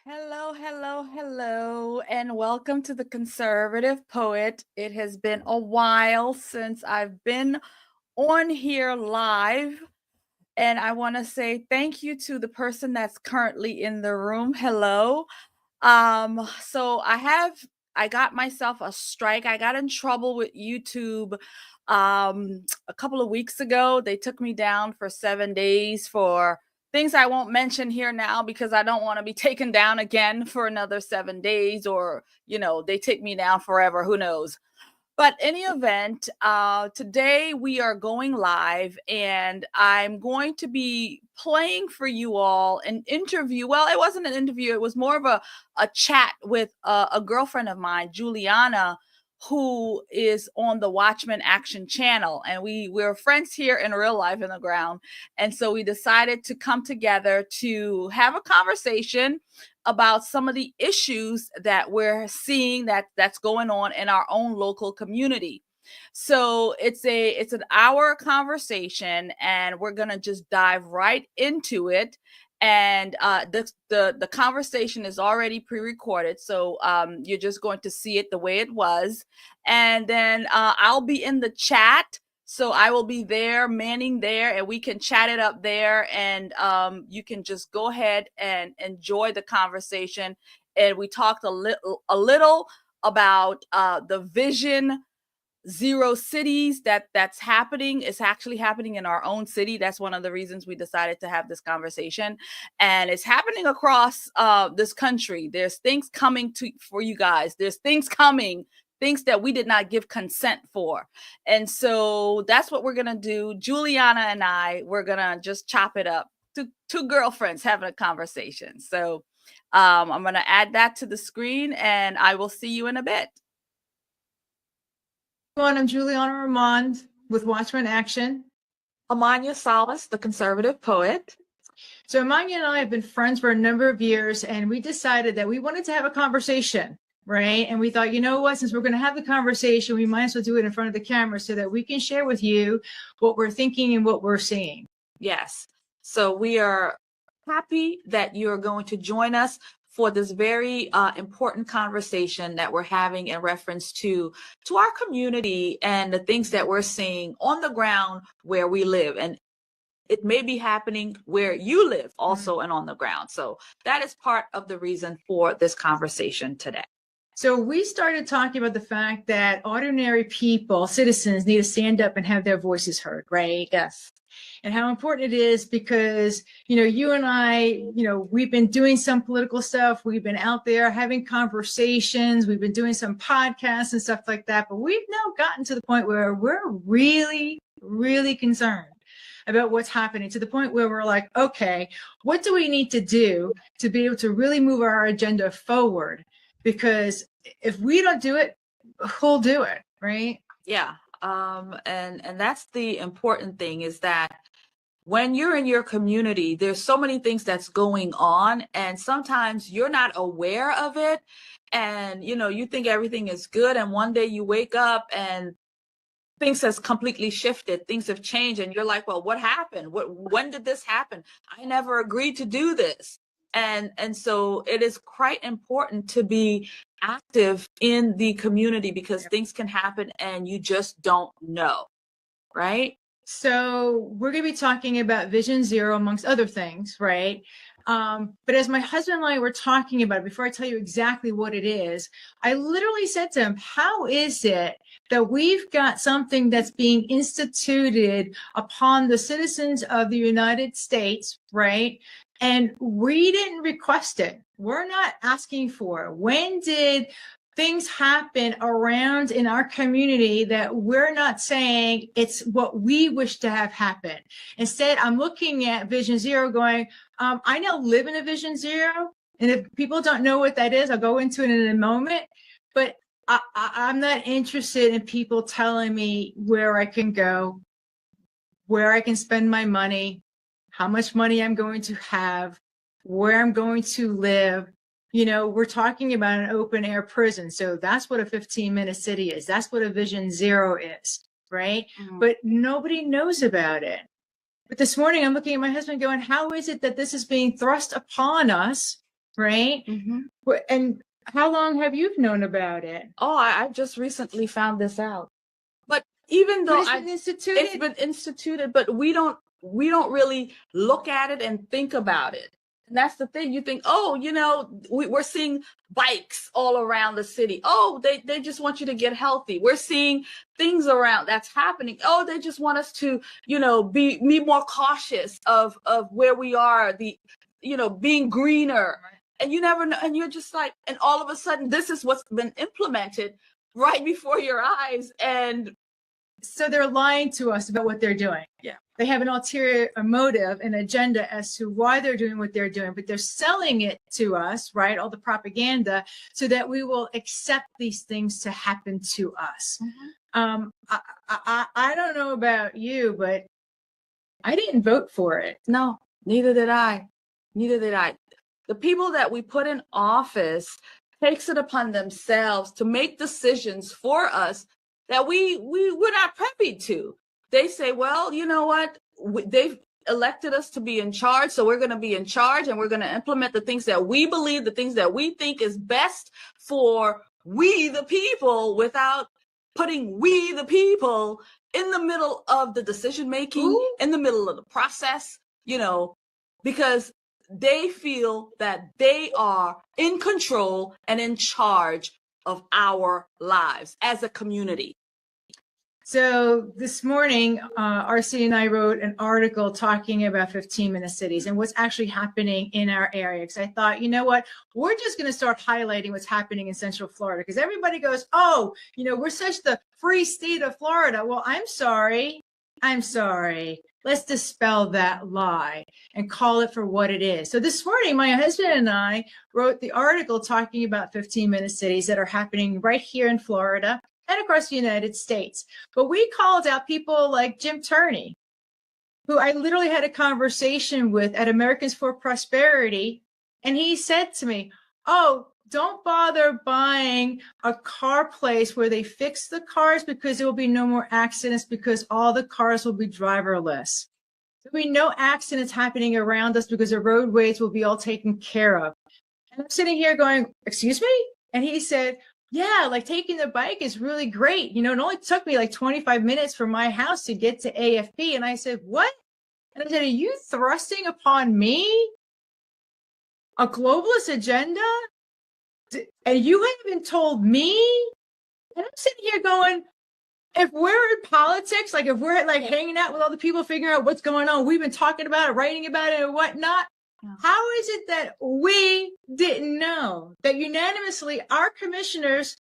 Hello, hello, hello, and welcome to the Conservative Poet. It has been a while since I've been on here live, and I want to say thank you to the person that's currently in the room. Hello. So I got myself a strike. I got in trouble with YouTube a couple of weeks ago. They took me down for 7 days for things I won't mention here now because I don't want to be taken down again for another 7 days, or they take me down forever, who knows. But in any event, today we are going live, and I'm going to be playing for you all an interview. Well, it wasn't an interview, it was more of a chat with a girlfriend of mine, Julianna, who is on the Watchmen Action channel. And we're friends here in real life in the ground. And so we decided to come together to have a conversation about some of the issues that we're seeing that's going on in our own local community. So it's an hour conversation, and we're gonna just dive right into it. And the conversation is already pre-recorded, so you're just going to see it the way it was. And then I'll be in the chat, so I will be there, manning there, and we can chat it up there. And you can just go ahead and enjoy the conversation. And we talked a little about the Vision Zero cities that's happening. It's actually happening in our own city. That's one of the reasons we decided to have this conversation, and it's happening across this country. There's things coming for you guys. There's things coming, things that we did not give consent for. And so that's what we're gonna do. Juliana and we're gonna just chop it up. Two girlfriends having a conversation. So I'm gonna add that to the screen, and I will see you in a bit. I'm Julianna Ormond with Watchmen Action. Amanya Salas, the Conservative Poet. So Amanya and I have been friends for a number of years, and we decided that we wanted to have a conversation, right? And we thought, you know what, since we're going to have the conversation, we might as well do it in front of the camera so that we can share with you what we're thinking and what we're seeing. Yes. So we are happy that you're going to join us for this very important conversation that we're having in reference to our community and the things that we're seeing on the ground where we live. And it may be happening where you live also and on the ground. So that is part of the reason for this conversation today. So we started talking about the fact that ordinary people, citizens, need to stand up and have their voices heard, right? Yes. And how important it is because, you and I, we've been doing some political stuff. We've been out there having conversations. We've been doing some podcasts and stuff like that. But we've now gotten to the point where we're really, really concerned about what's happening, to the point where we're like, okay, what do we need to do to be able to really move our agenda forward? Because if we don't do it, who'll do it, right? Yeah. And that's the important thing, is that when you're in your community, there's so many things that's going on, and sometimes you're not aware of it. And, you think everything is good, and one day you wake up and things has completely shifted. Things have changed, and you're like, well, what happened? When did this happen? I never agreed to do this. And so it is quite important to be active in the community, because things can happen and you just don't know, right? So we're going to be talking about Vision Zero, amongst other things, right? But as my husband and I were talking about it, before I tell you exactly what it is, I literally said to him, how is it that we've got something that's being instituted upon the citizens of the United States, right? And we didn't request it. We're not asking for it. When did things happen around in our community that we're not saying it's what we wish to have happen? Instead, I'm looking at Vision Zero going, I now live in a Vision Zero. And if people don't know what that is, I'll go into it in a moment. But I'm not interested in people telling me where I can go, where I can spend my money, how much money I'm going to have, where I'm going to live. We're talking about an open air prison. So that's what a 15-minute city is. That's what a Vision Zero is, right? Mm-hmm. But nobody knows about it. But this morning I'm looking at my husband going, how is it that this is being thrust upon us right? Mhm. And how long have you known about it? Oh, I just recently found this out. But even But though it's been instituted. it's been instituted, but we don't really look at it and think about it. And that's the thing. You think, oh, we're seeing bikes all around the city. Oh, they just want you to get healthy. We're seeing things around that's happening. Oh, they just want us to, be more cautious of where we are, being greener. And you never know, and you're just like, and all of a sudden this is what's been implemented right before your eyes. And so they're lying to us about what they're doing. Yeah. They have an ulterior motive, an agenda as to why they're doing what they're doing, but they're selling it to us, right? All the propaganda, so that we will accept these things to happen to us. Mm-hmm. I don't know about you, but I didn't vote for it. No, neither did I. The people that we put in office takes it upon themselves to make decisions for us that we're not privy to. They say, well, you know what? They've elected us to be in charge, so we're going to be in charge, and we're going to implement the things that we believe, the things that we think is best for we the people, without putting we the people in the middle of the decision making, in the middle of the process, because they feel that they are in control and in charge of our lives as a community. So this morning, RC and I wrote an article talking about 15-minute cities and what's actually happening in our area. Because I thought, you know what, we're just going to start highlighting what's happening in Central Florida. Because everybody goes, oh, we're such the free state of Florida. Well, I'm sorry. Let's dispel that lie and call it for what it is. So this morning, my husband and I wrote the article talking about 15-minute cities that are happening right here in Florida and across the United States. But we called out people like Jim Turney, who I literally had a conversation with at Americans for Prosperity. And he said to me, oh, don't bother buying a car place where they fix the cars, because there will be no more accidents, because all the cars will be driverless. There will be no accidents happening around us because the roadways will be all taken care of. And I'm sitting here going, excuse me? And he said, yeah, like taking the bike is really great. It only took me like 25 minutes from my house to get to AFP. And I said, what? And I said, are you thrusting upon me a globalist agenda? And you haven't told me? And I'm sitting here going, if we're in politics, like if we're like hanging out with all the people figuring out what's going on, we've been talking about it, writing about it and whatnot. How is it that we didn't know that unanimously our commissioners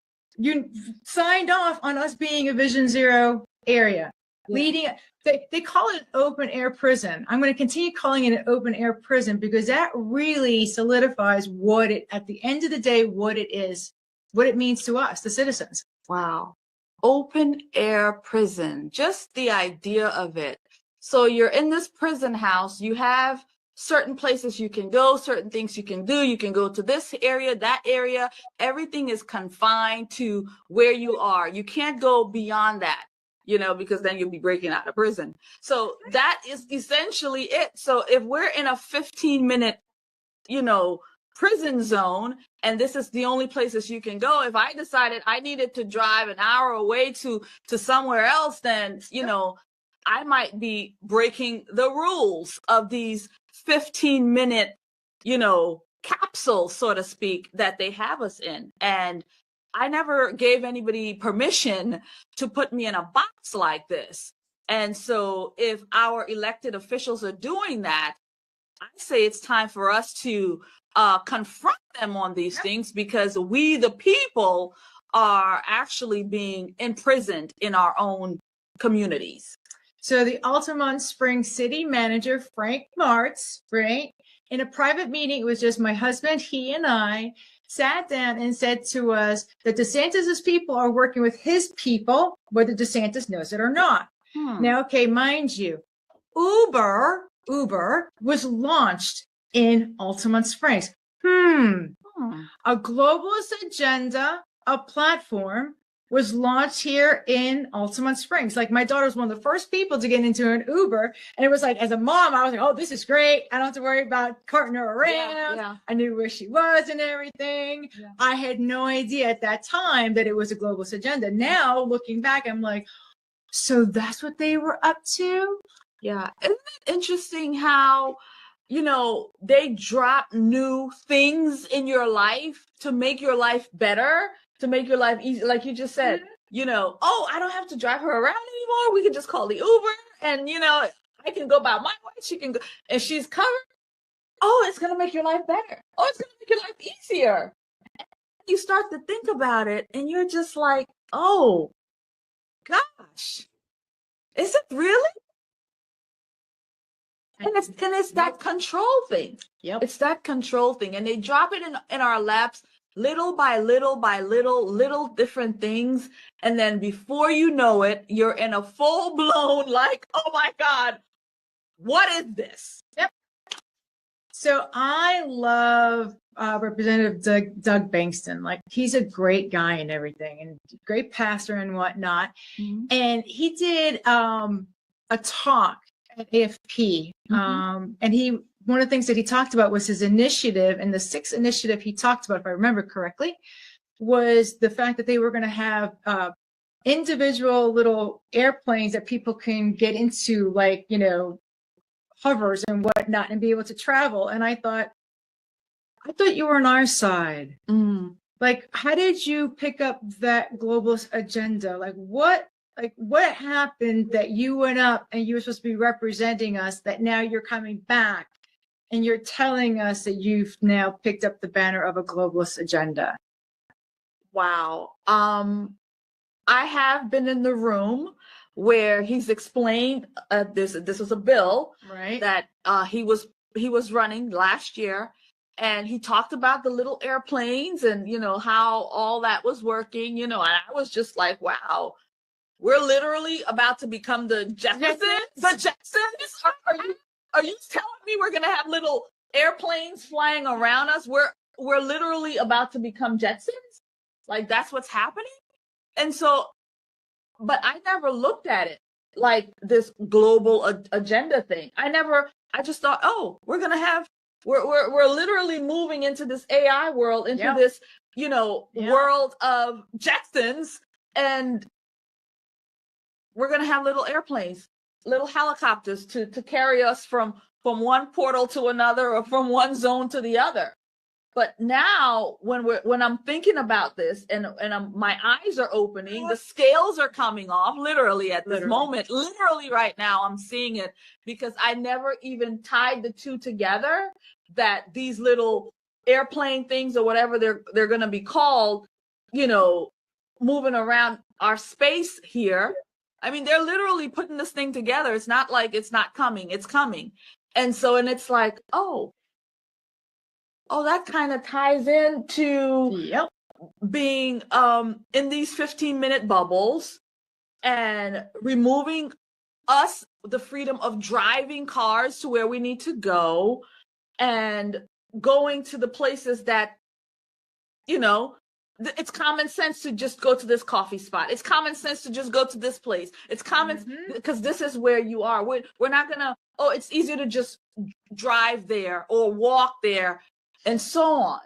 signed off on us being a Vision Zero area? Leading, they call it an open air prison. I'm going to continue calling it an open air prison, because that really solidifies at the end of the day, what it is, what it means to us, the citizens. Wow. Open air prison, just the idea of it. So you're in this prison house, you have certain places you can go, certain things you can do. You can go to this area, that area. Everything is confined to where you are. You can't go beyond that, because then you'll be breaking out of prison. So that is essentially it. So if we're in a 15-minute, prison zone, and this is the only places you can go, if I decided I needed to drive an hour away to somewhere else, then, I might be breaking the rules of these 15-minute, capsules, so to speak, that they have us in. And I never gave anybody permission to put me in a box like this. And so if our elected officials are doing that, I say it's time for us to confront them on these things, because we, the people, are actually being imprisoned in our own communities. So the Altamont Springs city manager, Frank Martz, right, in a private meeting, it was just my husband, he and I, sat down and said to us that DeSantis's people are working with his people, whether DeSantis knows it or not. Now, okay, mind you, Uber was launched in Altamont Springs. A globalist agenda, a platform was launched here in Altamont Springs. Like my daughter was one of the first people to get into an Uber. And it was like, as a mom, I was like, oh, this is great. I don't have to worry about carting her around. Yeah. I knew where she was and everything. Yeah. I had no idea at that time that it was a globalist agenda. Now looking back, I'm like, so that's what they were up to? Yeah. Isn't it interesting how, you know, they drop new things in your life to make your life better, to make your life easy. Like you just said, you know, oh, I don't have to drive her around anymore. We can just call the Uber and, you know, I can go about my way. She can go and she's covered. Oh, it's going to make your life better. Oh, it's going to make your life easier. You start to think about it and you're just like, oh, gosh, is it really? And it's that control thing. Yep. It's that control thing. And they drop it in our laps little by little by little different things. And then before you know it, you're in a full blown, like, oh my God, what is this? Yep. So I love Representative Doug Bankston. Like he's a great guy and everything and great pastor and whatnot. Mm-hmm. And he did a talk at AFP. Mm-hmm. And one of the things that he talked about was his initiative, and the sixth initiative he talked about, if I remember correctly, was the fact that they were going to have individual little airplanes that people can get into, like, you know, hovers and whatnot, and be able to travel. And I thought you were on our side. Mm. Like, how did you pick up that globalist agenda? Like what happened that you went up and you were supposed to be representing us, that now you're coming back and you're telling us that you've now picked up the banner of a globalist agenda? Wow. I have been in the room where he's explained this was a bill, right, that he was running last year, and he talked about the little airplanes and, you know, how all that was working, you know, and I was just like, wow, we're literally about to become the Jetsons. The Jetsons? Are you telling me we're gonna have little airplanes flying around us? We're literally about to become Jetsons? Like, that's what's happening? And so, but I never looked at it like this global agenda thing. I just thought, oh, we're literally moving into this AI world, into this, you know, world of Jetsons, and we're going to have little airplanes, little helicopters to carry us from one portal to another, or from one zone to the other. But now when I'm thinking about this and my eyes are opening, the scales are coming off literally at this moment, literally right now I'm seeing it, because I never even tied the two together, that these little airplane things, or whatever they're going to be called, you know, moving around our space here. I mean, they're literally putting this thing together. It's not like it's not coming, it's coming. And so, and it's like, oh, that kind of ties into being in these 15-minute bubbles and removing us the freedom of driving cars to where we need to go, and going to the places that, you know, it's common sense to just go to this coffee spot. It's common sense to just go to this place. It's common because this is where you are. We're not gonna, oh, it's easier to just drive there or walk there, and so on.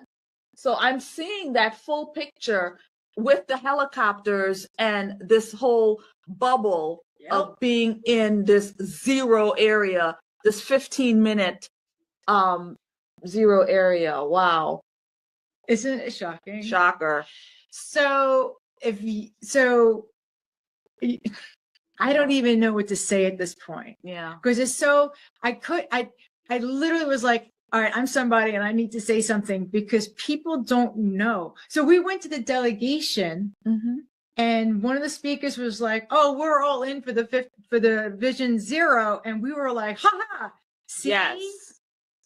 So I'm seeing that full picture with the helicopters and this whole bubble of being in this zero area, this 15-minute zero area. Wow. Isn't it shocking? Shocker. So I don't even know what to say at this point. Yeah. Because it's so, I literally was like, all right, I'm somebody and I need to say something, because people don't know. So we went to the delegation, and one of the speakers was like, oh, we're all in for the Vision Zero. And we were like, ha ha. See? Yes.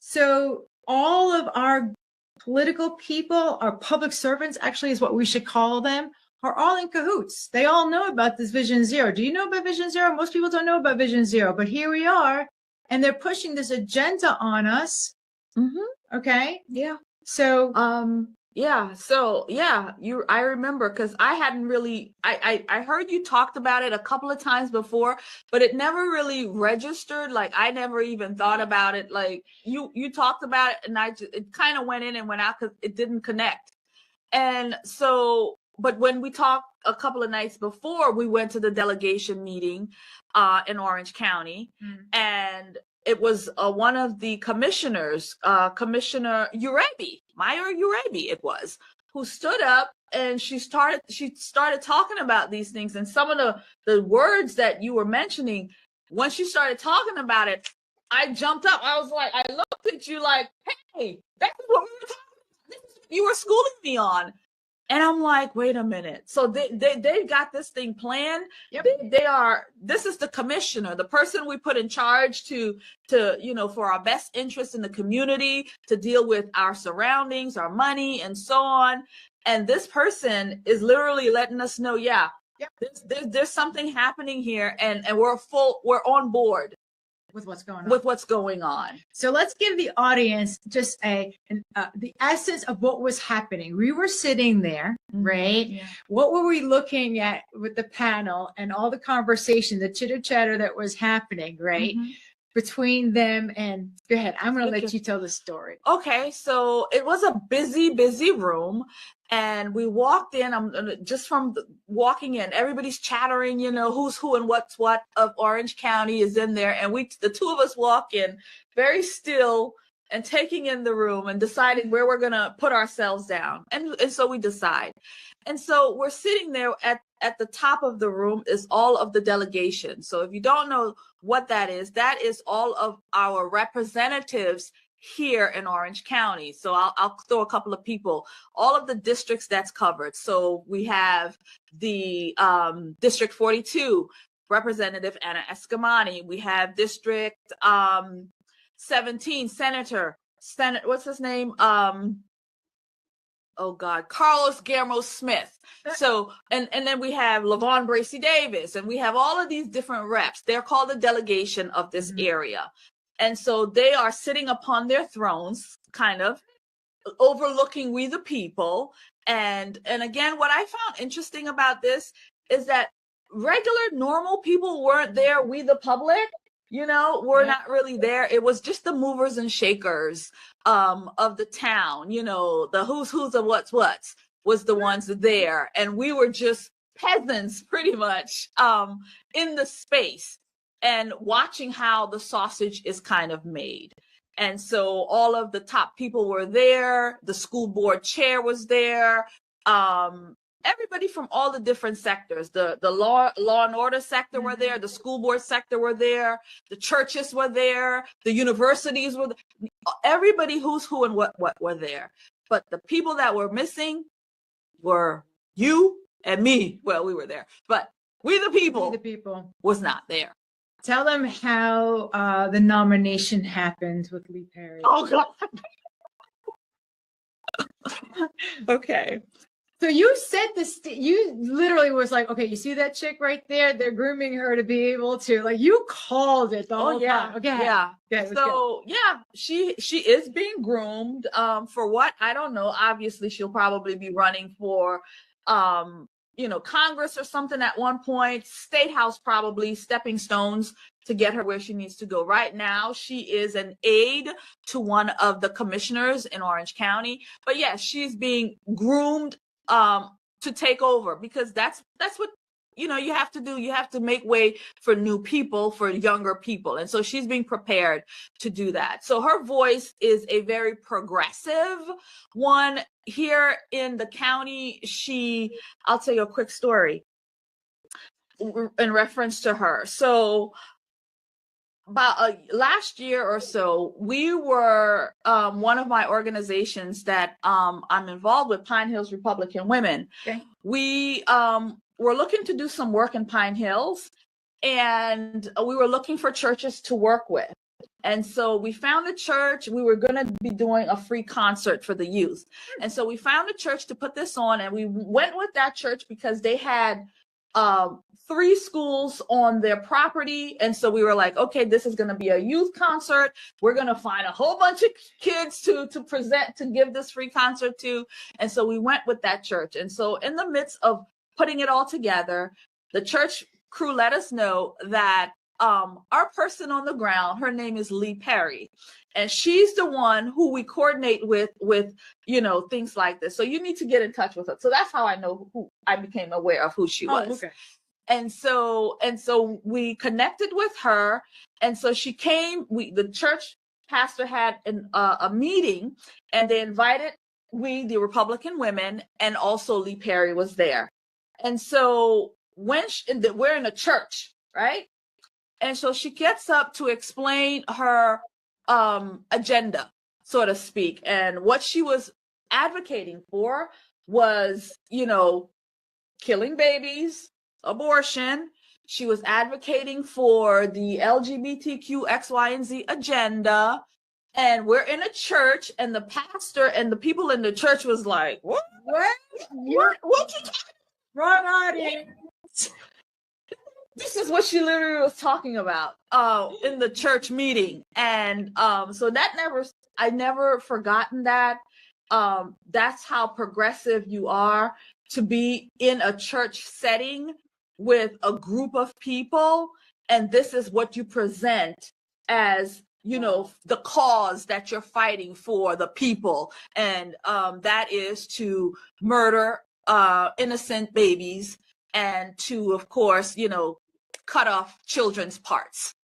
So all of our political people, our public servants, actually is what we should call them, are all in cahoots. They all know about this Vision Zero. Do you know about Vision Zero? Most people don't know about Vision Zero, but here we are, and they're pushing this agenda on us. Okay. Yeah. So, Yeah. So yeah, I remember because I hadn't really I heard you talked about it a couple of times before, but it never really registered. Like I never even thought about it. Like you talked about it and it kind of went in and went out because it didn't connect. And so, but when we talked a couple of nights before, we went to the delegation meeting in Orange County, and it was one of the commissioners, Commissioner Urabi, Meyer Urabi, it was, who stood up and she started talking about these things, and some of the words that you were mentioning. When she started talking about it, I jumped up. I was like, I looked at you like, hey, that's what we were talking about. This is what you were schooling me on. And I'm like, wait a minute. So they got this thing planned. Yep. This is the commissioner, the person we put in charge to, for our best interest in the community, to deal with our surroundings, our money, and so on. And this person is literally letting us know, yeah, yep, there's something happening here, and we're on board with what's going on. So let's give the audience just the essence of what was happening. We were sitting there, right? Yeah. What were we looking at with the panel and all the conversation, the chitter chatter that was happening, right? Between them and go ahead. I'm going to let you tell the story. Okay. So it was a busy room. And we walked in, just from walking in, everybody's chattering, who's who and what's what of Orange County is in there. And the two of us walk in very still and taking in the room and deciding where we're going to put ourselves down. And so we decide. And so we're sitting there at the top of the room is all of the delegation. So if you don't know what that is all of our representatives here in Orange County. So I'll throw a couple of people, all of the districts that's covered. So we have the District 42, Representative Anna Escamani. We have District 17, what's his name? Oh God, Carlos Guillermo Smith. So, and then we have Lavon Bracey Davis, and we have all of these different reps. They're called the delegation of this area. And so they are sitting upon their thrones, kind of overlooking we the people. And again, what I found interesting about this is that regular, normal people weren't there. We the public, we're not really there. It was just the movers and shakers of the town, the who's of what's was the ones there. And we were just peasants pretty much in the space, and watching how the sausage is kind of made. And so all of the top people were there. The school board chair was there. Everybody from all the different sectors, the law and order sector were there. The school board sector were there. The churches were there. The universities were there. Everybody who's who and what were there. But the people that were missing were you and me. Well, we were there, but we the people was not there. Tell them how the nomination happened with Lee Perry. Oh, God. Okay. So you said this, you literally was like, okay, you see that chick right there? They're grooming her to be able to, like, you called it the whole time. Okay. Yeah. So, yeah, she is being groomed for what? I don't know. Obviously, she'll probably be running for Congress or something at one point, State House, probably stepping stones to get her where she needs to go. Right now, she is an aide to one of the commissioners in Orange County. But yes, she's being groomed to take over, because that's what you have to do. You have to make way for new people, for younger people. And so she's being prepared to do that. So her voice is a very progressive one here in the county. I'll tell you a quick story in reference to her. So about last year or so, we were one of my organizations that I'm involved with, Pine Hills Republican Women. Okay. We were looking to do some work in Pine Hills, and we were looking for churches to work with. And so we found a church. We were going to be doing a free concert for the youth. And so we found a church to put this on, and we went with that church because they had 3 schools on their property. And so we were like, okay, this is going to be a youth concert. We're going to find a whole bunch of kids to present, to give this free concert to. And so we went with that church. And so in the midst of putting it all together, the church crew let us know that our person on the ground, her name is Lee Perry, and she's the one who we coordinate with, things like this. So you need to get in touch with her. So that's how I know who I became aware of who she was. Okay. And so we connected with her. And so she came, the church pastor had a meeting, and they invited the Republican women, and also Lee Perry was there. And so we're in a church, right? And so she gets up to explain her agenda, so to speak. And what she was advocating for was, killing babies, abortion. She was advocating for the LGBTQ X, Y, and Z agenda. And we're in a church, and the pastor and the people in the church was like, what you talking? Wrong audience. This is what she literally was talking about in the church meeting. And so I never forgotten that. That's how progressive you are, to be in a church setting with a group of people. And this is what you present as, the cause that you're fighting for, the people. And that is to murder innocent babies, and to, of course, cut off children's parts.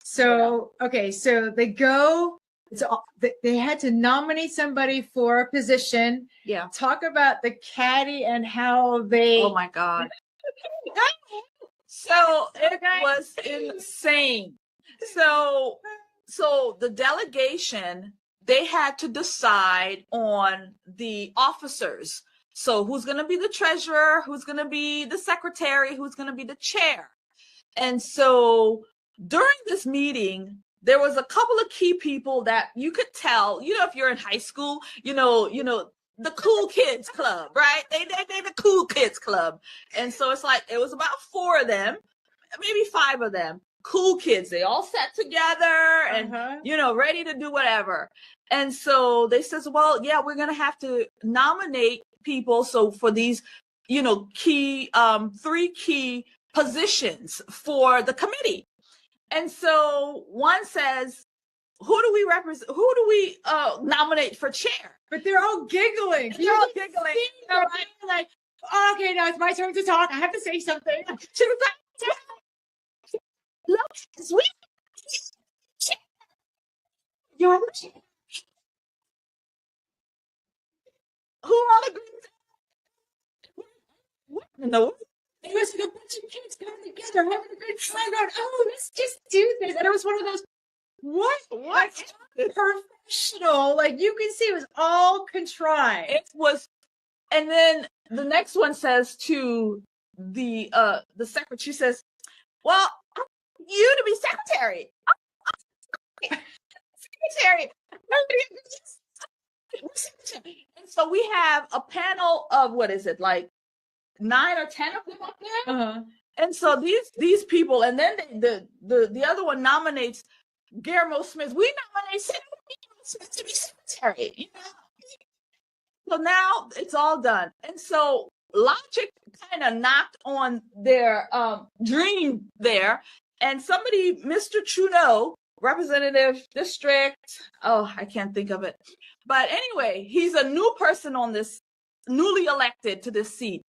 So, okay, so they had to nominate somebody for a position. Yeah. Talk about the caddy and how they. Oh my God. So it was insane. So the delegation, they had to decide on the officers. So who's going to be the treasurer, who's going to be the secretary, who's going to be the chair. And so during this meeting, there was a couple of key people that you could tell, if you're in high school, the cool kids club, right? They the cool kids club. And so it's like, it was about 4 of them, maybe 5 of them, cool kids. They all sat together and, ready to do whatever. And so they says, well, yeah, we're going to have to nominate people. So for these, key, 3 key positions for the committee. And so one says, who do we represent? Who do we nominate for chair? But they're all giggling. They're all giggling. They're like, okay, now it's my turn to talk. I have to say something. She was like, look, sweet. You're the chair. Who all agrees? What in the world? It was like a bunch of kids coming together, having a good time. Going, oh, let's just do this. And it was one of those, what? Professional. Like, you can see it was all contrived. It was. And then the next one says to the secretary, she says, well, I want you to be secretary. Secretary. And so we have a panel of, what is it, like 9 or 10 of them up there. Uh-huh. And so these people, and then the other one nominates Guillermo Smith. We nominate Guillermo Smith to be secretary. So now it's all done. And so logic kind of knocked on their dream there. And somebody, Mr. Trudeau, representative district, I can't think of it. But anyway, he's a new person on this, newly elected to this seat.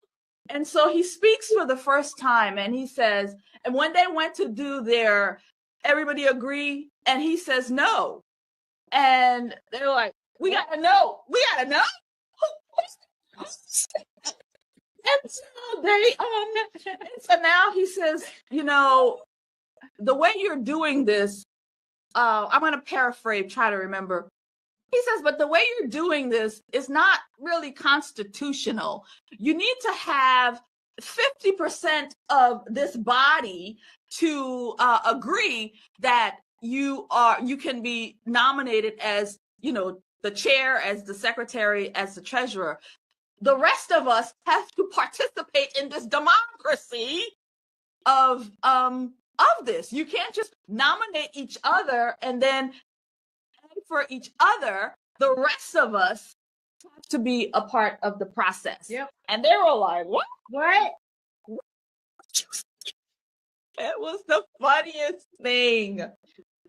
And so he speaks for the first time, and he says, and when they went to do their, everybody agree, and he says no. And they're like, we gotta know. And so so now he says, the way you're doing this, I'm gonna paraphrase, try to remember. He says, but the way you're doing this is not really constitutional. You need to have 50% of this body to agree that you can be nominated as, the chair, as the secretary, as the treasurer. the rest of us have to participate in this democracy of this. You can't just nominate each other and then for each other. The rest of us have to be a part of the process. Yep. And they were like, what? What? It was the funniest thing.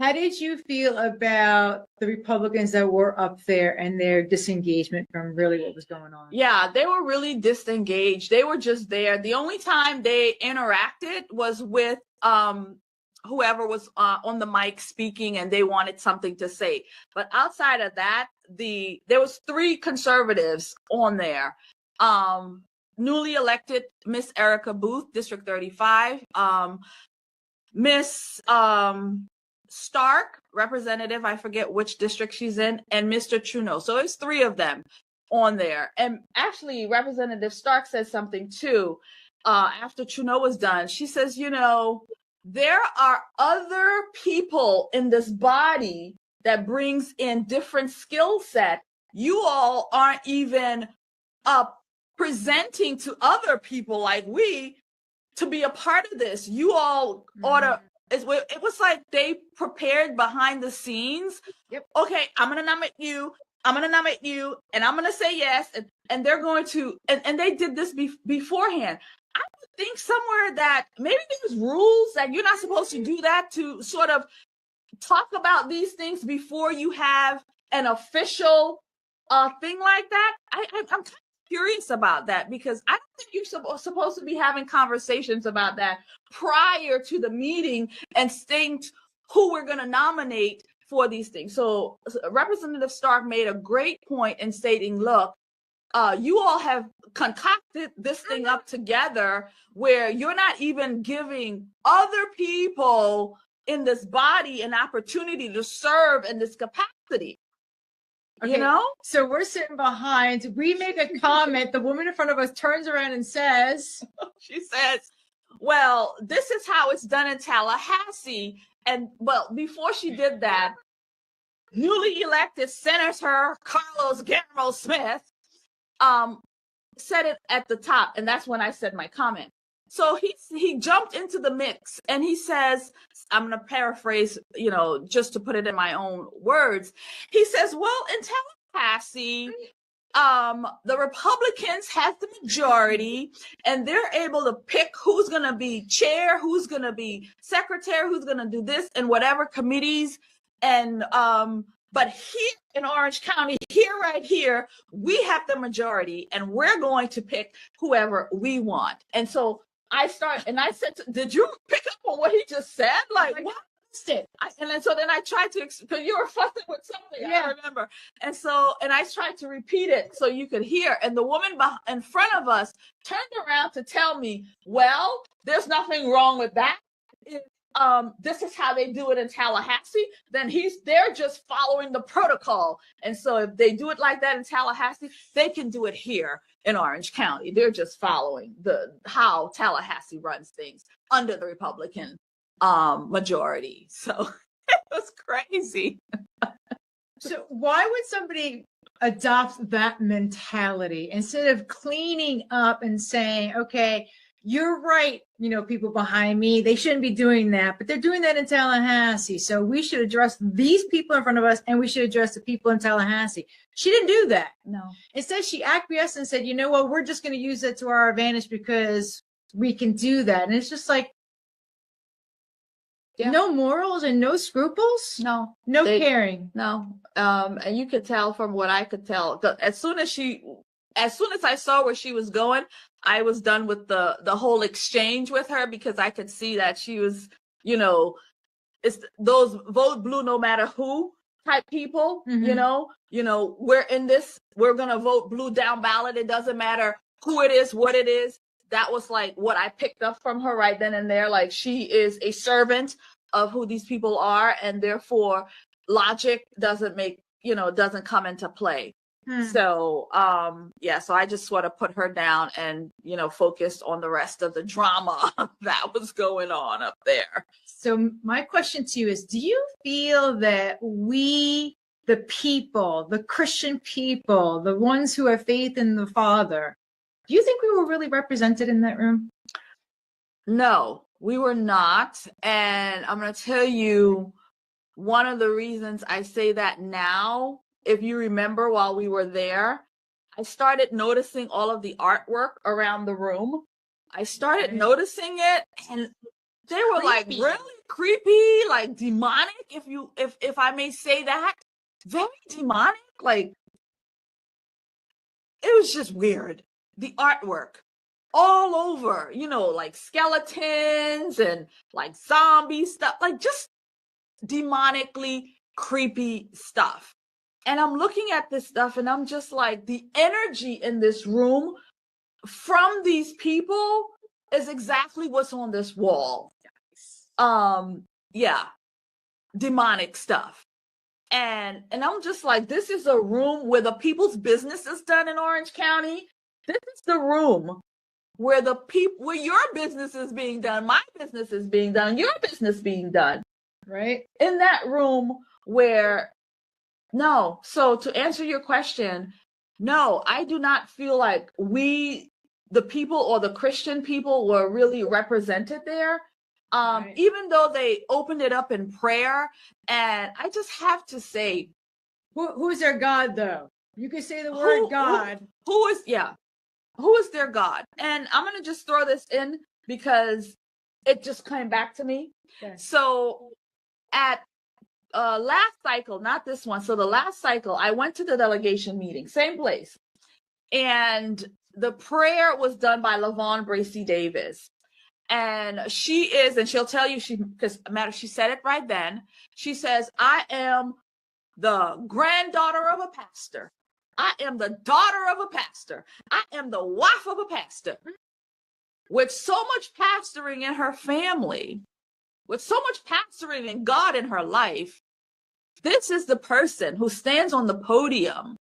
How did you feel about the Republicans that were up there and their disengagement from really what was going on? Yeah, they were really disengaged. They were just there. The only time they interacted was with whoever was on the mic speaking, and they wanted something to say. But outside of that, there was 3 conservatives on there. Newly elected Miss Erica Booth, District 35, Miss Stark, representative, I forget which district she's in, and Mr. Trudeau. So it's 3 of them on there. And actually, Representative Stark said something too. After Trudeau was done, she says, there are other people in this body that brings in different skill set. You all aren't even presenting to other people like we to be a part of this. You all ought to. It was like they prepared behind the scenes. Yep. Okay, I'm gonna nominate you. I'm gonna nominate you, and I'm gonna say yes. And they're going to. And they did this beforehand. I would think somewhere that maybe there's rules that you're not supposed to do that, to sort of talk about these things before you have an official thing like that. I'm kind of curious about that, because I don't think you're supposed to be having conversations about that prior to the meeting and stating who we're going to nominate for these things. So Representative Stark made a great point in stating, look, you all have concocted this thing up together where you're not even giving other people in this body an opportunity to serve in this capacity. Okay, so we're sitting behind. We make a comment. The woman in front of us turns around and says, she says, well, this is how it's done in Tallahassee. And well, before she did that, newly elected Senator Carlos Guillermo Smith said it at the top. And that's when I said my comment. So he jumped into the mix and he says, I'm going to paraphrase, just to put it in my own words. He says, well, in Tallahassee, the Republicans have the majority and they're able to pick who's going to be chair, who's going to be secretary, who's going to do this and whatever committees. And, but here in Orange County, right here, we have the majority and we're going to pick whoever we want. And so I said, did you pick up on what he just said? Like, what? It. Then I tried to, because you were fussing with something, yeah. I remember. And I tried to repeat it so you could hear. And the woman in front of us turned around to tell me, well, there's nothing wrong with that. This is how they do it in Tallahassee. Then they're just following the protocol. And so if they do it like that in Tallahassee, they can do it here in Orange County. They're just following how Tallahassee runs things under the Republican majority. So it was crazy. So why would somebody adopt that mentality instead of cleaning up and saying, okay, you're right, people behind me, they shouldn't be doing that, but they're doing that in Tallahassee. So we should address these people in front of us and we should address the people in Tallahassee. She didn't do that. No. Instead, she acquiesced and said, we're just going to use that to our advantage because we can do that. And it's just like, yeah. No morals and no scruples? No caring. No. And you could tell from what I could tell, as soon as I saw where she was going, I was done with the whole exchange with her, because I could see that she was, it's those vote blue no matter who type people, we're in this, we're going to vote blue down ballot. It doesn't matter who it is, what it is. That was like what I picked up from her right then and there. Like, she is a servant of who these people are, and therefore logic doesn't come into play. So, so I just sort of put her down and, focused on the rest of the drama that was going on up there. So my question to you is, do you feel that we the people, the Christian people, the ones who have faith in the Father, do you think we were really represented in that room? No, we were not. And I'm going to tell you one of the reasons I say that now. If you remember, while we were there, I started noticing all of the artwork around the room. I started noticing it, and they were like really creepy, like demonic, if I may say that. Very demonic. Like, it was just weird. The artwork all over, like skeletons and like zombie stuff, like just demonically creepy stuff. And I'm looking at this stuff and I'm just like, the energy in this room from these people is exactly what's on this wall. Yeah, demonic stuff. And I'm just like, this is a room where the people's business is done in Orange County. This is the room where where your business is being done, my business is being done, your business being done. Right? In that room where, no. So to answer your question, no, I do not feel like the people or the Christian people, were really represented there. Right. Even though they opened it up in prayer. And I just have to say, who's their God, though? You can say the word God. Who is their God? And I'm going to just throw this in because it just came back to me. Okay. So at last cycle, not this one. So the last cycle, I went to the delegation meeting, same place. And the prayer was done by LaVon Bracey Davis. And she'll tell you, she said it right then. She says, I am the granddaughter of a pastor. I am the daughter of a pastor. I am the wife of a pastor. With so much pastoring in her family, with so much pastoring in God in her life, this is the person who stands on the podium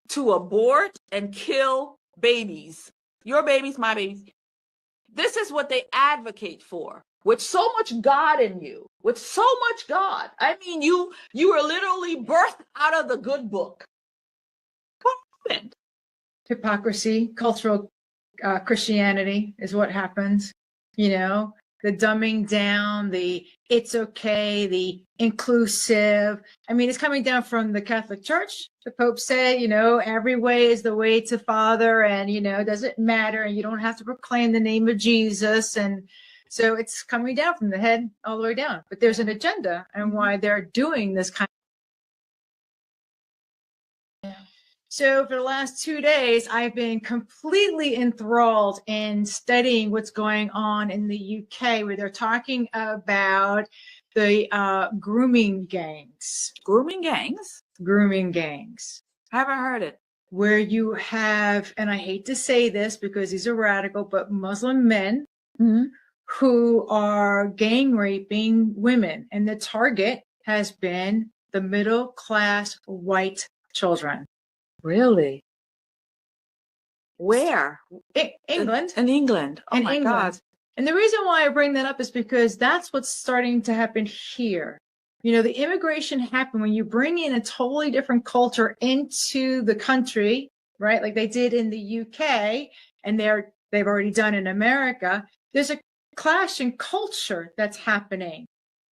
to abort and kill babies. Your babies, my babies. This is what they advocate for. With so much God in you, with so much God. I mean, you were literally birthed out of the good book. What happened? Hypocrisy, cultural Christianity is what happens. The dumbing down, the it's okay, the inclusive. I mean, it's coming down from the Catholic Church. The Pope said, every way is the way to Father, and, it doesn't matter, and you don't have to proclaim the name of Jesus. And so it's coming down from the head all the way down. But there's an agenda and why they're doing this kind of. So for the last 2 days, I've been completely enthralled in studying what's going on in the UK, where they're talking about the grooming gangs. Grooming gangs? Grooming gangs. I haven't heard it. Where you have, and I hate to say this because these are radical, but Muslim men who are gang raping women. And the target has been the middle class white children. Really? Where? England. In England. Oh my God. And the reason why I bring that up is because that's what's starting to happen here. The immigration happened when you bring in a totally different culture into the country, right? Like they did in the UK, and they've already done in America. There's a clash in culture that's happening.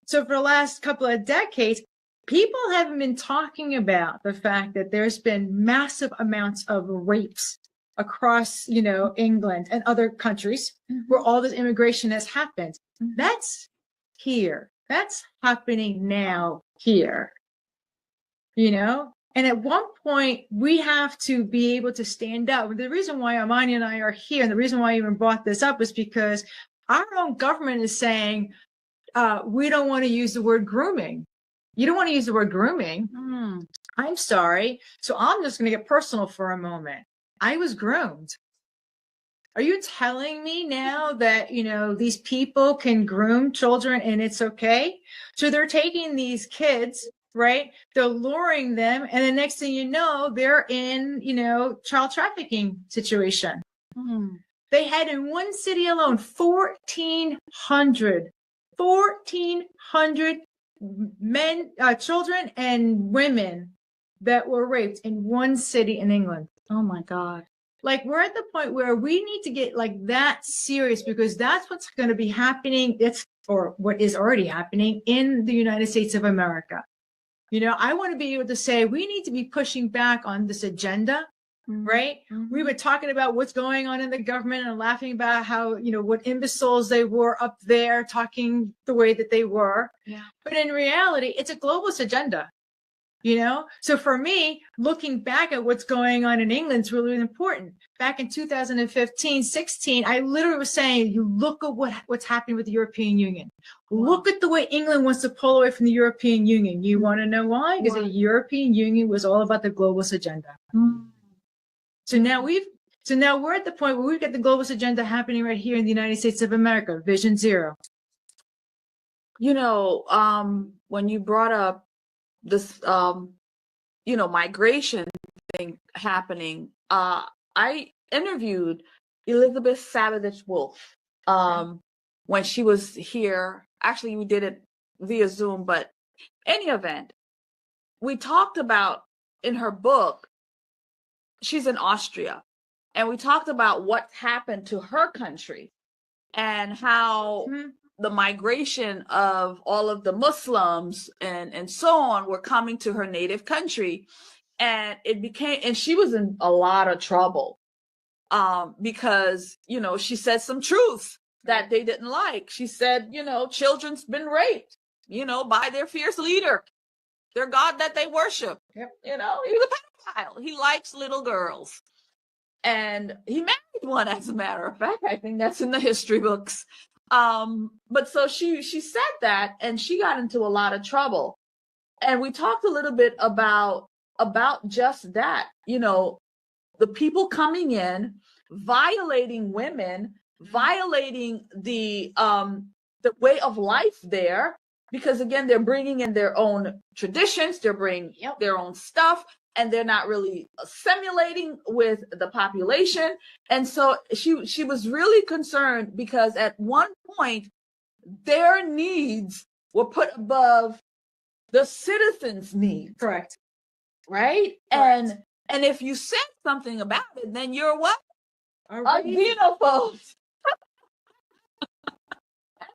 So for the last couple of decades, people haven't been talking about the fact that there's been massive amounts of rapes across, England and other countries where all this immigration has happened. That's here. That's happening now here, And at one point, we have to be able to stand up. The reason why Amani and I are here, and the reason why I even brought this up, is because our own government is saying, we don't want to use the word grooming. You don't want to use the word grooming. I'm sorry. So I'm just going to get personal for a moment. I was groomed. Are you telling me now that, these people can groom children and it's okay? So they're taking these kids, right? They're luring them. And the next thing you know, they're in, child trafficking situation. They had in one city alone, 1,400 men, children and women that were raped in one city in England. Oh my God. Like, we're at the point where we need to get like that serious, because that's what's going to be happening. Or what is already happening in the United States of America. You know, I want to be able to say we need to be pushing back on this agenda, right? We were talking about what's going on in the government and laughing about how, you know, what imbeciles they were up there talking the way that they were. Yeah. But in reality, it's a globalist agenda. You know, so for me, looking back at what's going on in England is really important. Back in 2015, 16, I literally was saying, you look at what's happening with the European Union. Wow. Look at the way England wants to pull away from the European Union. You want to know why? Because the European Union was all about the globalist agenda. So now we're at the point where we've got the globalist agenda happening right here in the United States of America, Vision Zero. You know, when you brought up this you know, migration thing happening, I interviewed Elizabeth Savage Wolf when she was here. Actually, we did it via Zoom, but any event, we talked about, in her book, she's in Austria, and we talked about what happened to her country and how the migration of all of the Muslims and so on were coming to her native country. And and she was in a lot of trouble because, you know, she said some truths that they didn't like. She said, you know, children's been raped, you know, by their fierce leader, their God that they worship. Yep. You know, he was a pedophile. He likes little girls. And he married one, as a matter of fact. I think that's in the history books. But so she said that, and she got into a lot of trouble. And we talked a little bit about just that, you know, the people coming in, violating women, violating the way of life there, because again, they're bringing in their own traditions, they're bringing their own stuff, and they're not really assimilating with the population. And so she was really concerned, because at one point their needs were put above the citizens' needs. Correct. Right? Correct. And if you said something about it, then you're what? A xenophobe.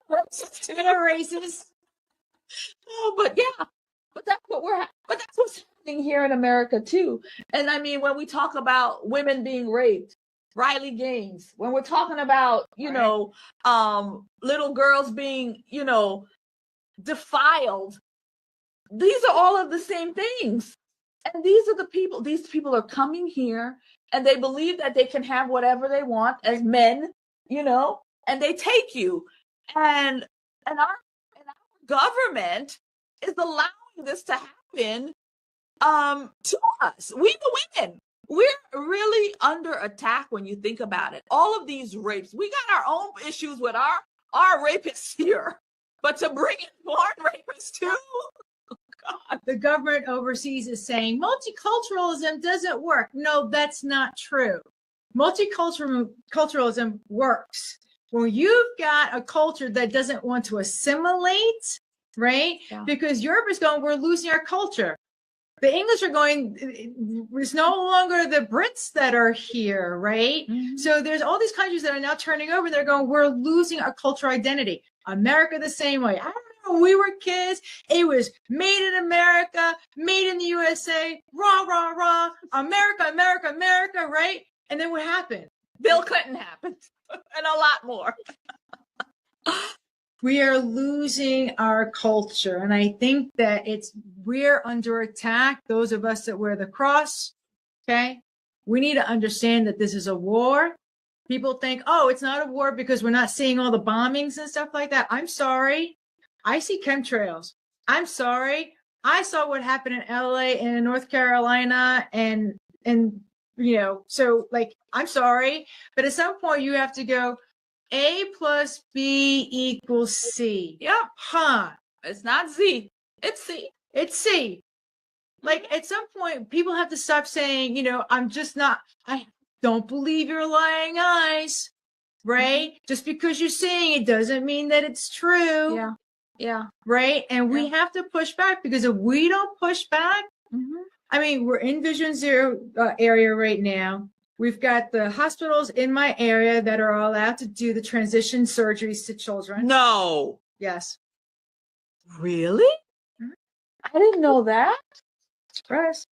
Racist. Oh, but yeah, but that's what's happening here in America too. And I mean, when we talk about women being raped, Riley Gaines, when we're talking about, you know, little girls being, you know, defiled, these are all of the same things. And these people are coming here, and they believe that they can have whatever they want as men, you know, and they take you. And our government is allowing this to happen to us. We the women, we're really under attack when you think about it. All of these rapes, we got our own issues with our rapists here, but to bring in foreign rapists too. God. The government overseas is saying multiculturalism doesn't work. No, that's not true. Multiculturalism works. When you've got a culture that doesn't want to assimilate, right? Yeah. Because Europe is going, we're losing our culture. The English are going, it's no longer the Brits that are here, right? Mm-hmm. So there's all these countries that are now turning over. They're going, we're losing our cultural identity. America the same way. I don't know, when we were kids, it was made in America, made in the USA, rah, rah, rah, America, America, America, right? And then what happened? Bill Clinton happened, and a lot more. We are losing our culture. And I think that we're under attack. Those of us that wear the cross, okay? We need to understand that this is a war. People think, oh, it's not a war because we're not seeing all the bombings and stuff like that. I'm sorry. I see chemtrails. I'm sorry. I saw what happened in LA and in North Carolina and you know, so like, I'm sorry. But at some point you have to go, A plus B equals C. Yep. Huh. It's not Z. It's C. It's C. Like at some point people have to stop saying, you know, I don't believe your lying eyes, right? Mm-hmm. Just because you're saying it doesn't mean that it's true. Yeah. Yeah. right? And we have to push back, because if we don't push back, I mean, we're in Vision Zero area right now. We've got the hospitals in my area that are allowed to do the transition surgeries to children. No. Yes. Really? Mhm. I didn't know that. Surprise.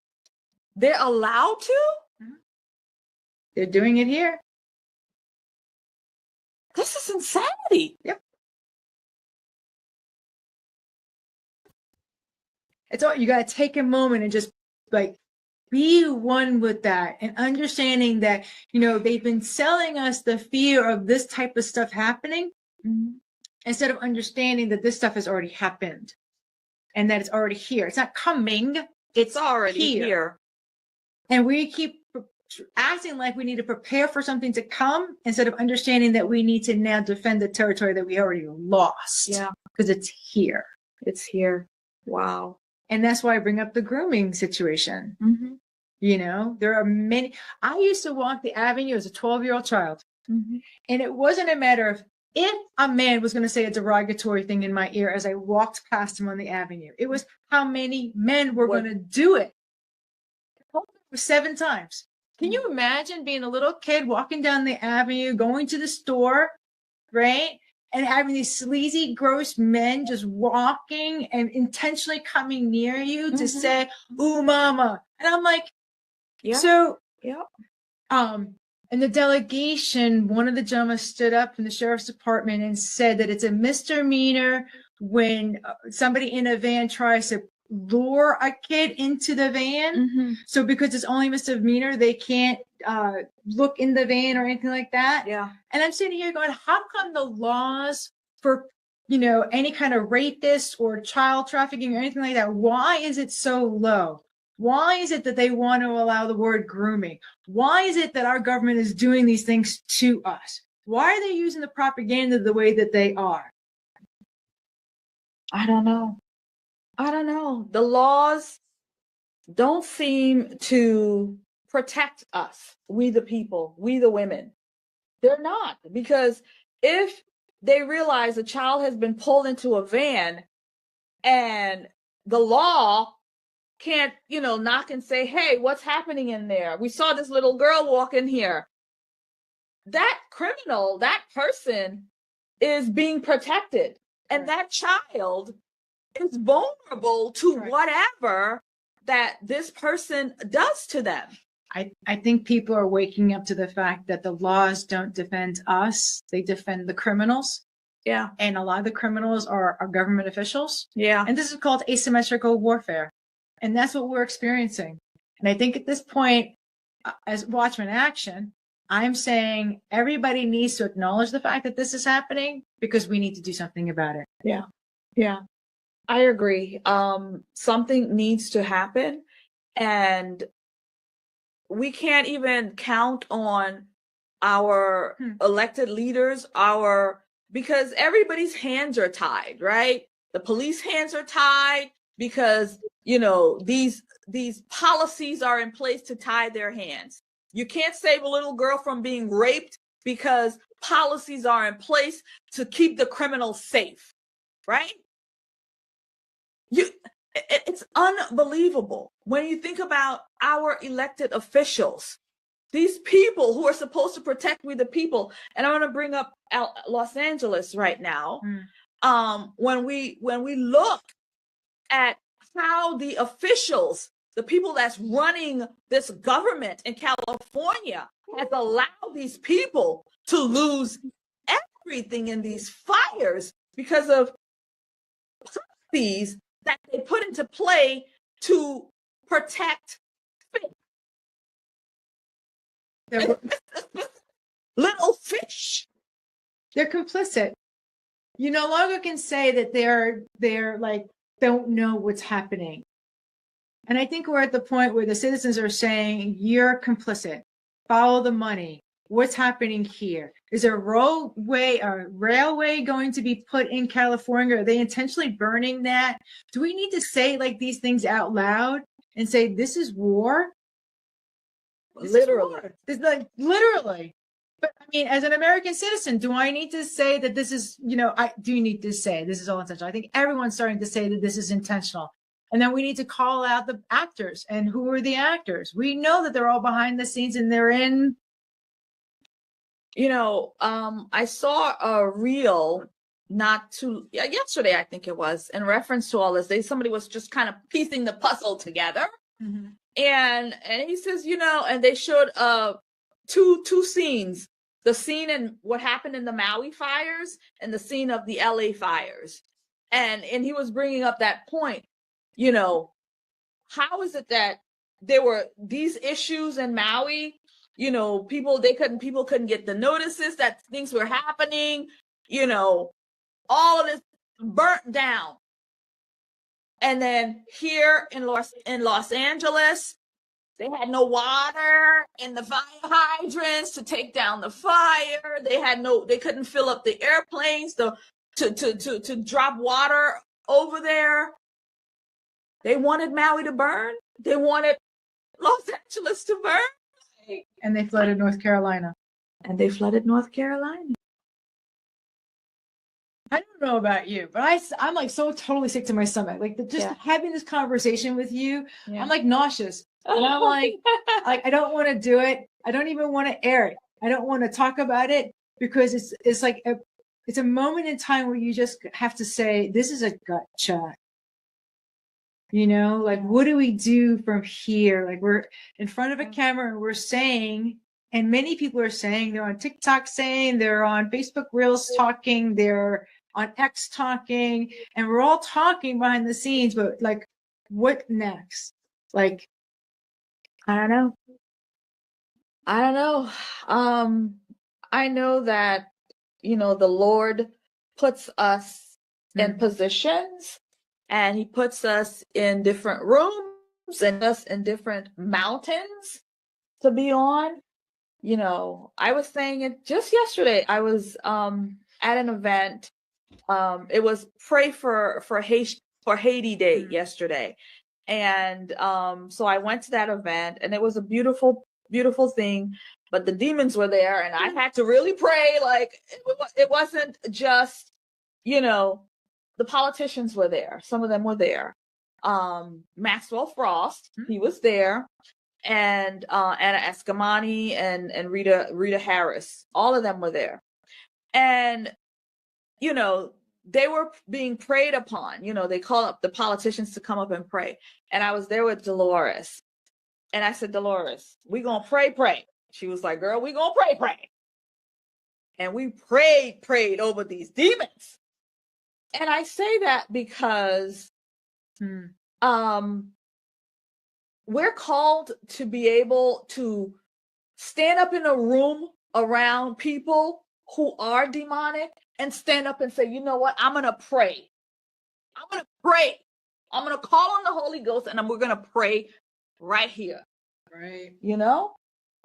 They're allowed to? They're doing it here. This is insanity. Yep. It's all, you got to take a moment and just like be one with that, and understanding that, you know, they've been selling us the fear of this type of stuff happening, instead of understanding that this stuff has already happened and that it's already here. It's not coming. It's already here. And we keep acting like we need to prepare for something to come, instead of understanding that we need to now defend the territory that we already lost. Yeah. Because it's here. It's here. Wow. And that's why I bring up the grooming situation. You know, there are many. I used to walk the avenue as a 12-year-old child. And it wasn't a matter of if a man was going to say a derogatory thing in my ear as I walked past him on the avenue. It was how many men were going to do it. 7 times. Can you imagine being a little kid walking down the avenue, going to the store, right? And having these sleazy, gross men just walking and intentionally coming near you to say, "Ooh, mama." And I'm like, so, in the delegation, one of the gentlemen stood up from the sheriff's department and said that it's a misdemeanor when somebody in a van tries to lure a kid into the van. So because it's only misdemeanor, they can't look in the van or anything like that. Yeah. And I'm sitting here going, how come the laws for, you know, any kind of rapist or child trafficking or anything like that, why is it so low? Why is it that they want to allow the word grooming? Why is it that our government is doing these things to us? Why are they using the propaganda the way that they are? I don't know. The laws don't seem to protect us, we the people, we the women. They're not, because if they realize a child has been pulled into a van and the law can't, you know, knock and say, "Hey, what's happening in there? We saw this little girl walk in here." That criminal, that person is being protected. And that child is vulnerable to whatever that this person does to them. I think people are waking up to the fact that the laws don't defend us. They defend the criminals. Yeah. And a lot of the criminals are government officials. Yeah. And this is called asymmetrical warfare. And that's what we're experiencing. And I think at this point, as Watchmen Action, I'm saying everybody needs to acknowledge the fact that this is happening, because we need to do something about it. Yeah. Yeah. I agree. Something needs to happen, and we can't even count on our elected leaders, because everybody's hands are tied, right? The police hands are tied because, you know, these policies are in place to tie their hands. You can't save a little girl from being raped because policies are in place to keep the criminals safe, right? It's unbelievable when you think about our elected officials, these people who are supposed to protect we the people. And I want to bring up Los Angeles right now. When we look at how the officials, the people that's running this government in California, has allowed these people to lose everything in these fires because of policies that they put into play to protect little fish. They're complicit. You no longer can say that they're like, don't know what's happening. And I think we're at the point where the citizens are saying, you're complicit. Follow the money. What's happening here? Is there a railway going to be put in California? Are they intentionally burning that? Do we need to say like these things out loud and say, this is war? Literally. It's like, literally. But I mean, as an American citizen, do I need to say that this is, I do need to say this is all intentional? I think everyone's starting to say that this is intentional. And then we need to call out the actors. And who are the actors? We know that they're all behind the scenes and they're in. I saw a reel yesterday, I think it was, in reference to all this. Somebody was just kind of piecing the puzzle together. Mm-hmm. And he says, and they showed two scenes, the scene in what happened in the Maui fires and the scene of the LA fires. And he was bringing up that point, how is it that there were these issues in Maui, people couldn't get the notices that things were happening, all of this burnt down. And then here in Los Angeles, they had no water in the fire hydrants to take down the fire. They couldn't fill up the airplanes to drop water over there. They wanted Maui to burn. They wanted Los Angeles to burn. And they flooded North Carolina. I don't know about you, but I'm like so totally sick to my stomach. Like having this conversation with you, I'm like nauseous. And I'm like I don't want to do it. I don't even want to air it. I don't want to talk about it because it's like it's a moment in time where you just have to say, this is a gut shot. Like, what do we do from here? Like, we're in front of a camera and we're saying, and many people are saying, they're on TikTok saying, they're on Facebook Reels talking, they're on X talking, and we're all talking behind the scenes, but like, what next? Like, I don't know. I know that, the Lord puts us in positions, and he puts us in different rooms and us in different mountains to be on. I was saying it just yesterday. I was at an event. It was Pray for Haiti Day yesterday. And so I went to that event, and it was a beautiful, beautiful thing. But the demons were there, and I had to really pray. Like, it wasn't just, the politicians were there. Some of them were there. Maxwell Frost, he was there, and Anna Escamani and Rita Harris. All of them were there. And, they were being prayed upon. They call up the politicians to come up and pray. And I was there with Dolores. And I said, Dolores, we gonna pray. She was like, girl, we gonna pray. And we prayed over these demons. And I say that because we're called to be able to stand up in a room around people who are demonic and stand up and say, you know what? I'm going to pray. I'm going to call on the Holy Ghost, and we're going to pray right here. Right.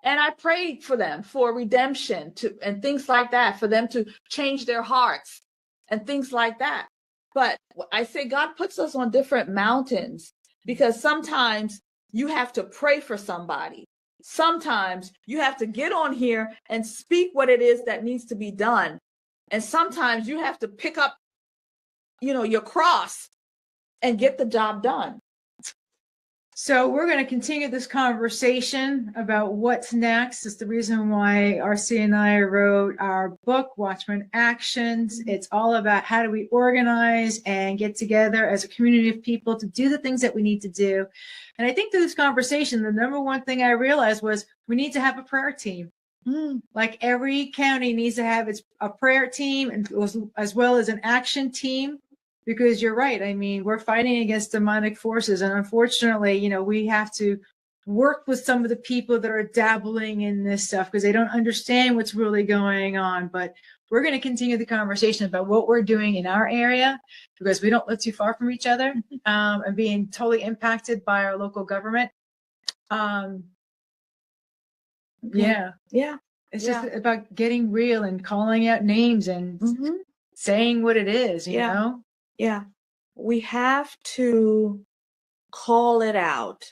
And I prayed for them for redemption and things like that, for them to change their hearts and things like that. But I say God puts us on different mountains because sometimes you have to pray for somebody. Sometimes you have to get on here and speak what it is that needs to be done. And sometimes you have to pick up, your cross and get the job done. So we're going to continue this conversation about what's next. It's the reason why RC and I wrote our book, Watchmen Actions. It's all about how do we organize and get together as a community of people to do the things that we need to do. And I think through this conversation, the number one thing I realized was we need to have a prayer team. Like every county needs to have a prayer team and as well as an action team. Because you're right. I mean, we're fighting against demonic forces. And unfortunately, we have to work with some of the people that are dabbling in this stuff because they don't understand what's really going on. But we're going to continue the conversation about what we're doing in our area because we don't live too far from each other and being totally impacted by our local government. Yeah. It's just about getting real and calling out names and saying what it is, you know? Yeah, we have to call it out.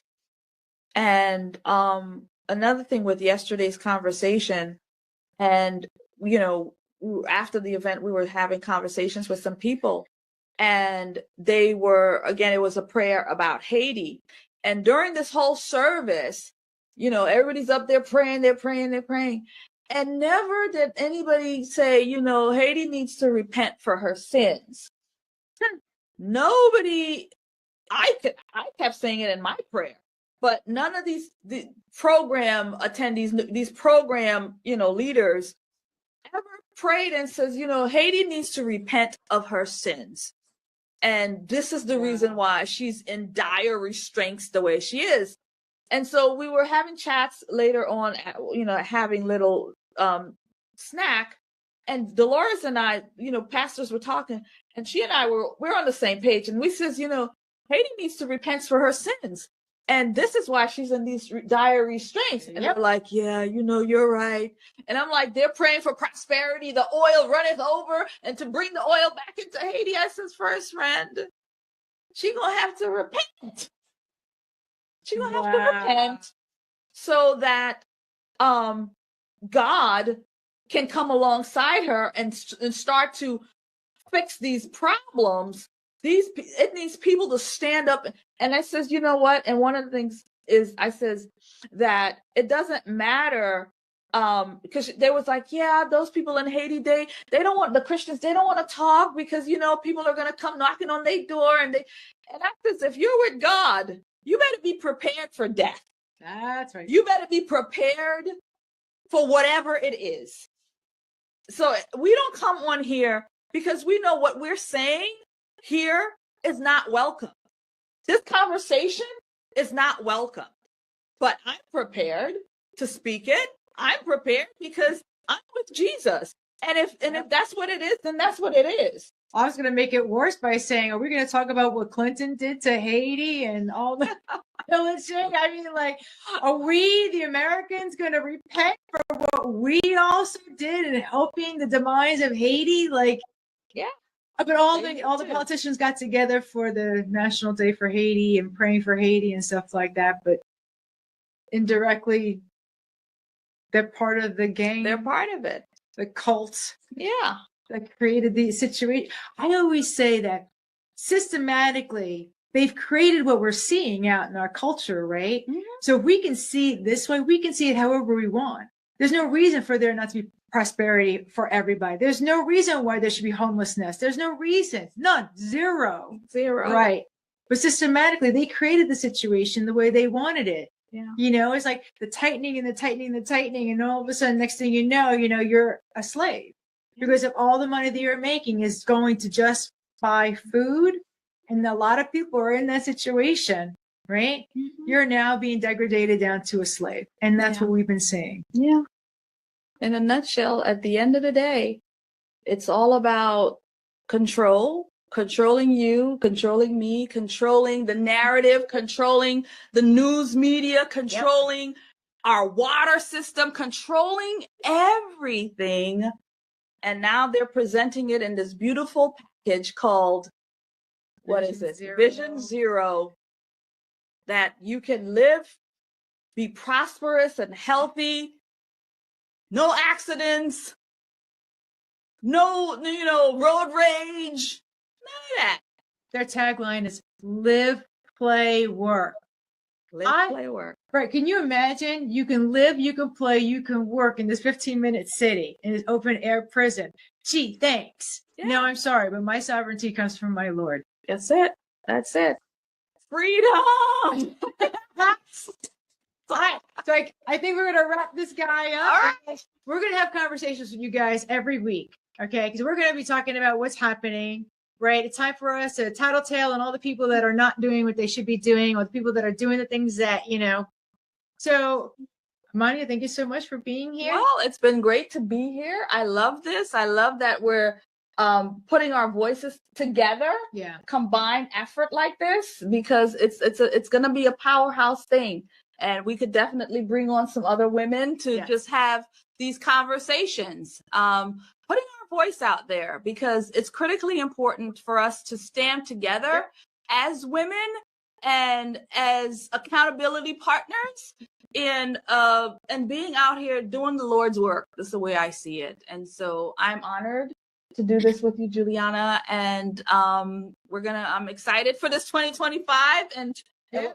And another thing with yesterday's conversation, And, after the event, we were having conversations with some people, and they were, again, it was a prayer about Haiti. And during this whole service, everybody's up there praying, they're praying, they're praying. And never did anybody say, Haiti needs to repent for her sins. Nobody, I kept saying it in my prayer, but none of the program attendees, these program, leaders ever prayed and says, Haiti needs to repent of her sins. And this is the reason why she's in dire restraints the way she is. And so we were having chats later on, having little snack. And Dolores and I, pastors were talking, and she and I we're on the same page. And we says, Haiti needs to repent for her sins. And this is why she's in these dire restraints. And they're like, yeah, you're right. And I'm like, they're praying for prosperity. The oil runneth over, and to bring the oil back into Haiti. I says, first friend, she gonna have to repent. She gonna have to repent so that God can come alongside her and start to fix these problems. It needs people to stand up. And I says, you know what? And one of the things is, I says that it doesn't matter, because they was like, yeah, those people in Haiti, they don't want, the Christians, they don't want to talk because, people are going to come knocking on their door. And I says, if you're with God, you better be prepared for death. That's right. You better be prepared for whatever it is. So we don't come on here because we know what we're saying here is not welcome. This conversation is not welcome, but I'm prepared to speak it. I'm prepared because I'm with Jesus. And if that's what it is, then that's what it is. I was going to make it worse by saying, are we going to talk about what Clinton did to Haiti and all the pillaging? I mean, like, are we, the Americans, going to repent for what we also did in helping the demise of Haiti? Like, yeah. But all the politicians got together for the National Day for Haiti and praying for Haiti and stuff like that. But indirectly, they're part of the gang. They're part of it. The cult. Yeah. That created the situation. I always say that systematically, they've created what we're seeing out in our culture, right? Mm-hmm. So if we can see it this way, we can see it however we want. There's no reason for there not to be prosperity for everybody. There's no reason why there should be homelessness. There's no reason. None. Zero. Right. But systematically, they created the situation the way they wanted it. Yeah. It's like the tightening and the tightening and the tightening. And all of a sudden, next thing you know, you're a slave. Because if all the money that you're making is going to just buy food, and a lot of people are in that situation, right? Mm-hmm. You're now being degraded down to a slave. And that's what we've been seeing. Yeah. In a nutshell, at the end of the day, it's all about controlling you, controlling me, controlling the narrative, controlling the news media, controlling our water system, controlling everything. And now they're presenting it in this beautiful package called, Vision Zero, that you can live, be prosperous and healthy, no accidents, no, road rage, none of that. Their tagline is live, play, work. Play, work. Right. Can you imagine? You can live, you can play, you can work in this 15-minute city in this open air prison. Gee, thanks. Yeah. No, I'm sorry, but my sovereignty comes from my Lord. That's it. Freedom. So I think we're going to wrap this guy up. All right. We're going to have conversations with you guys every week. Okay. Because we're going to be talking about what's happening. Right. It's time for us to tattletale on all the people that are not doing what they should be doing, or the people that are doing the things that, So, Amania, thank you so much for being here. Well, it's been great to be here. I love this. I love that we're putting our voices together. Yeah. Combined effort like this, because it's going to be a powerhouse thing. And we could definitely bring on some other women to just have these conversations. Putting our voice out there, because it's critically important for us to stand together as women and as accountability partners and being out here doing the Lord's work. That's the way I see it. And so I'm honored to do this with you, Julianna. And I'm excited for this 2025 and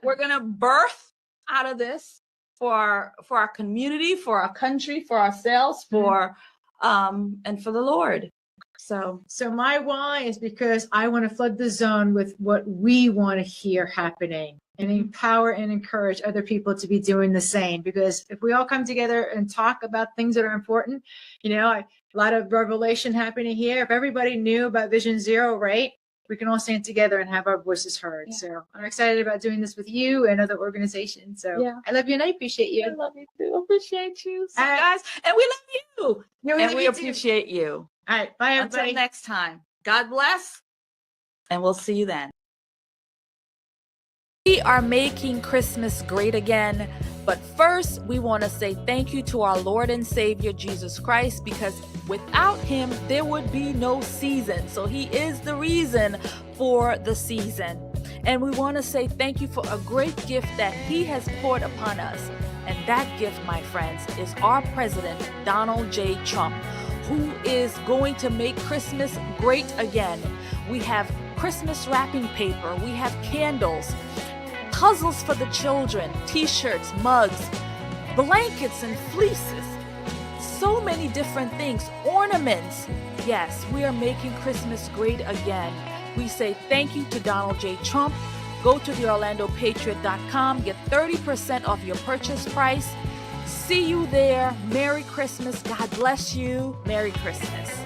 we're gonna birth out of this for our community, for our country, for ourselves, and for the Lord. So my why is because I want to flood the zone with what we want to hear happening and empower and encourage other people to be doing the same. Because if we all come together and talk about things that are important, a lot of revelation happening here. If everybody knew about Vision Zero, right, we can all stand together and have our voices heard. Yeah. So I'm excited about doing this with you and other organizations. So I love you and I appreciate you. I love you too. Appreciate you, guys. And we love you. And we appreciate you. All right. Bye, everybody. Until next time. God bless. And we'll see you then. We are making Christmas great again. But first, we want to say thank you to our Lord and Savior, Jesus Christ, because without him, there would be no season. So he is the reason for the season. And we want to say thank you for a great gift that he has poured upon us. And that gift, my friends, is our president, Donald J. Trump, who is going to make Christmas great again. We have Christmas wrapping paper. We have candles, puzzles for the children, t-shirts, mugs, blankets and fleeces, so many different things, ornaments. Yes, we are making Christmas great again. We say thank you to Donald J. Trump. Go to theorlandopatriot.com, get 30% off your purchase price. See you there. Merry Christmas. God bless you. Merry Christmas.